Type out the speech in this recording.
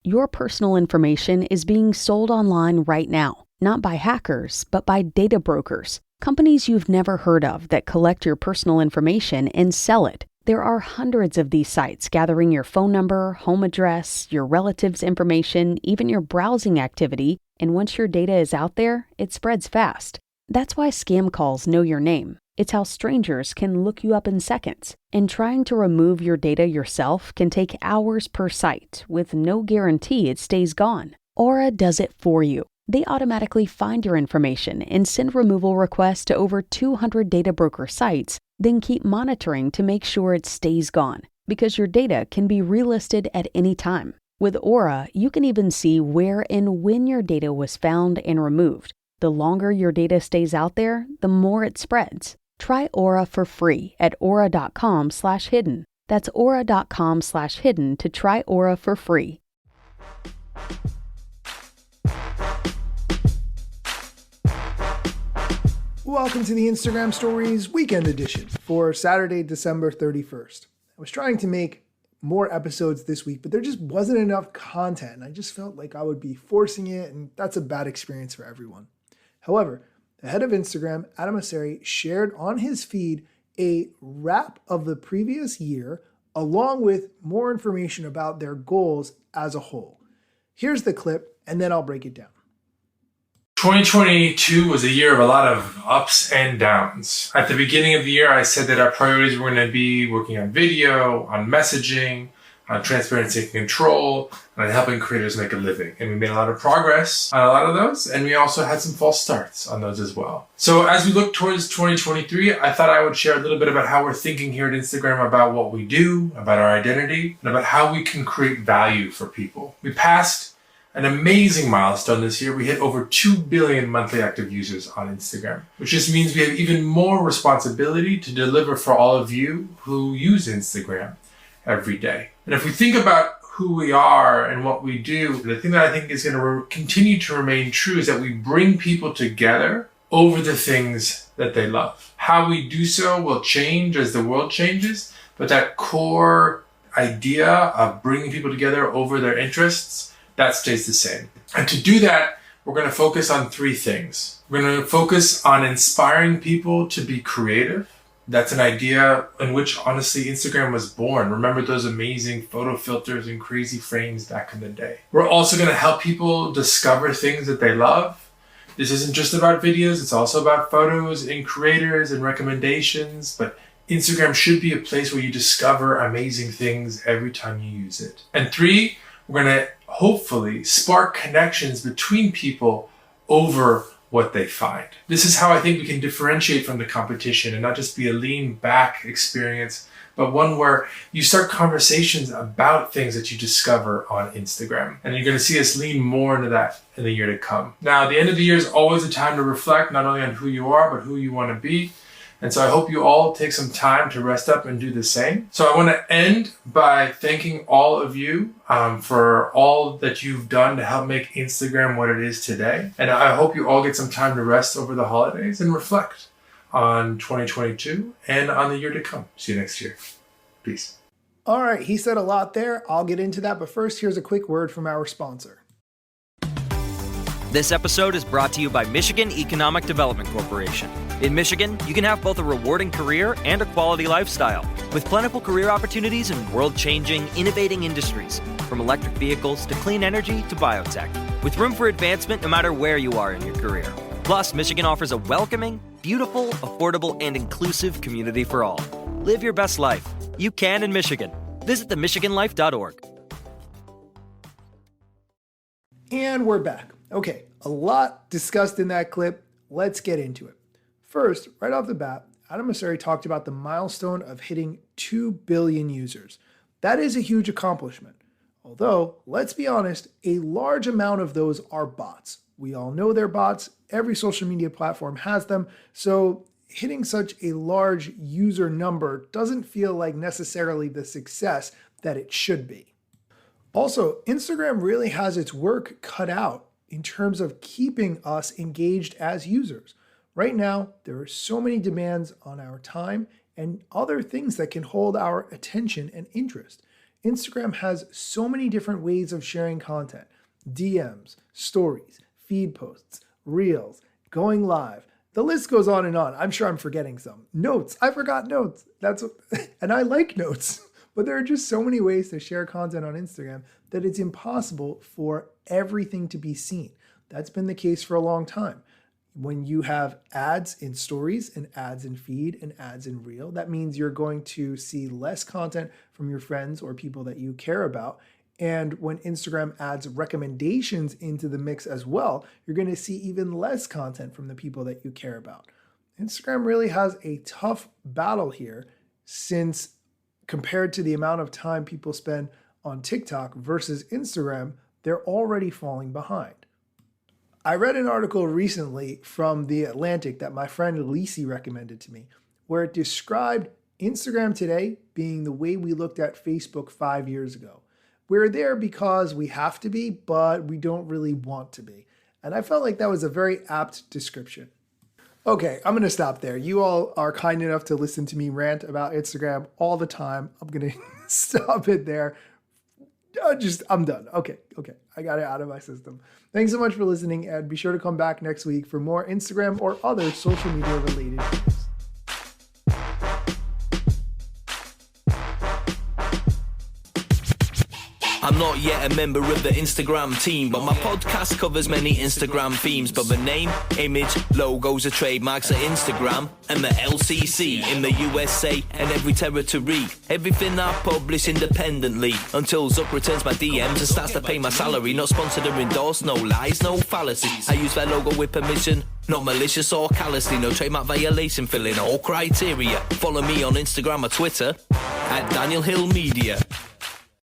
Your personal information is being sold online right now, not by hackers, but by data brokers, companies you've never heard of that collect your personal information and sell it. There are hundreds of these sites gathering your phone number, home address, your relatives' information, even your browsing activity, and once your data is out there, it spreads fast. That's why scam calls know your name. It's how strangers can look you up in seconds. And trying to remove your data yourself can take hours per site, with no guarantee it stays gone. Aura does it for you. They automatically find your information and send removal requests to over 200 data broker sites, then keep monitoring to make sure it stays gone, because your data can be relisted at any time. With Aura, you can even see where and when your data was found and removed. The longer your data stays out there, the more it spreads. Try Aura for free at aura.com/hidden. That's aura.com/hidden to try Aura for free. Welcome to the Instagram Stories Weekend Edition for Saturday, December 31st. I was trying to make more episodes this week, but there just wasn't enough content, and I just felt like I would be forcing it, and that's a bad experience for everyone. However, the head of Instagram, Adam Mosseri, shared on his feed a wrap of the previous year, along with more information about their goals as a whole. Here's the clip, and then I'll break it down. 2022 was a year of a lot of ups and downs. At the beginning of the year, I said that our priorities were going to be working on video, on messaging, on transparency and control, and on helping creators make a living. And we made a lot of progress on a lot of those, and we also had some false starts on those as well. So as we look towards 2023, I thought I would share a little bit about how we're thinking here at Instagram about what we do, about our identity, and about how we can create value for people. We passed an amazing milestone this year. We hit over 2 billion monthly active users on Instagram, which just means we have even more responsibility to deliver for all of you who use Instagram every day. And if we think about who we are and what we do, the thing that I think is going to continue to remain true is that we bring people together over the things that they love. How we do so will change as the world changes, but that core idea of bringing people together over their interests, that stays the same. And to do that, we're going to focus on 3 things. We're going to focus on inspiring people to be creative. That's an idea in which, honestly, Instagram was born. Remember those amazing photo filters and crazy frames back in the day. We're also going to help people discover things that they love. This isn't just about videos. It's also about photos and creators and recommendations. But Instagram should be a place where you discover amazing things every time you use it. And 3, we're going to hopefully spark connections between people over what they find. This is how I think we can differentiate from the competition and not just be a lean back experience, but one where you start conversations about things that you discover on Instagram. And you're going to see us lean more into that in the year to come. Now, the end of the year is always a time to reflect not only on who you are, but who you want to be. And so I hope you all take some time to rest up and do the same. So I want to end by thanking all of you for all that you've done to help make Instagram what it is today. And I hope you all get some time to rest over the holidays and reflect on 2022 and on the year to come. See you next year. Peace. All right, he said a lot there. I'll get into that, but first, here's a quick word from our sponsor. This episode is brought to you by Michigan Economic Development Corporation. In Michigan, you can have both a rewarding career and a quality lifestyle, with plentiful career opportunities in world-changing, innovating industries, from electric vehicles to clean energy to biotech, with room for advancement no matter where you are in your career. Plus, Michigan offers a welcoming, beautiful, affordable, and inclusive community for all. Live your best life. You can in Michigan. Visit themichiganlife.org. And we're back. Okay, a lot discussed in that clip. Let's get into it. First, right off the bat, Adam Mosseri talked about the milestone of hitting 2 billion users. That is a huge accomplishment. Although, let's be honest, a large amount of those are bots. We all know they're bots. Every social media platform has them. So hitting such a large user number doesn't feel like necessarily the success that it should be. Also, Instagram really has its work cut out in terms of keeping us engaged as users. Right now, there are so many demands on our time and other things that can hold our attention and interest. Instagram has so many different ways of sharing content: DMs, stories, feed posts, reels, going live. The list goes on and on. I'm sure I'm forgetting some. Notes. I forgot notes. And I like notes. But there are just so many ways to share content on Instagram that it's impossible for everything to be seen. That's been the case for a long time. When you have ads in stories and ads in feed and ads in reel, that means you're going to see less content from your friends or people that you care about. And when Instagram adds recommendations into the mix as well, you're going to see even less content from the people that you care about. Instagram really has a tough battle here, since compared to the amount of time people spend on TikTok versus Instagram, they're already falling behind. I read an article recently from The Atlantic that my friend Lisi recommended to me, where it described Instagram today being the way we looked at Facebook 5 years ago. We're there because we have to be, but we don't really want to be. And I felt like that was a very apt description. Okay, I'm going to stop there. You all are kind enough to listen to me rant about Instagram all the time. I'm going to stop it there. I'm done. Okay. I got it out of my system. Thanks so much for listening, and be sure to come back next week for more Instagram or other social media related news. I'm not yet a member of the Instagram team, but my podcast covers many Instagram themes. But the name, image, logos are trademarks at Instagram and the LCC in the USA and every territory. Everything I publish independently until Zuck returns my DMs and starts to pay my salary. Not sponsored or endorsed, no lies, no fallacies. I use their logo with permission, not malicious or callously. No trademark violation, filling all criteria. Follow me on Instagram or Twitter at Daniel Hill Media.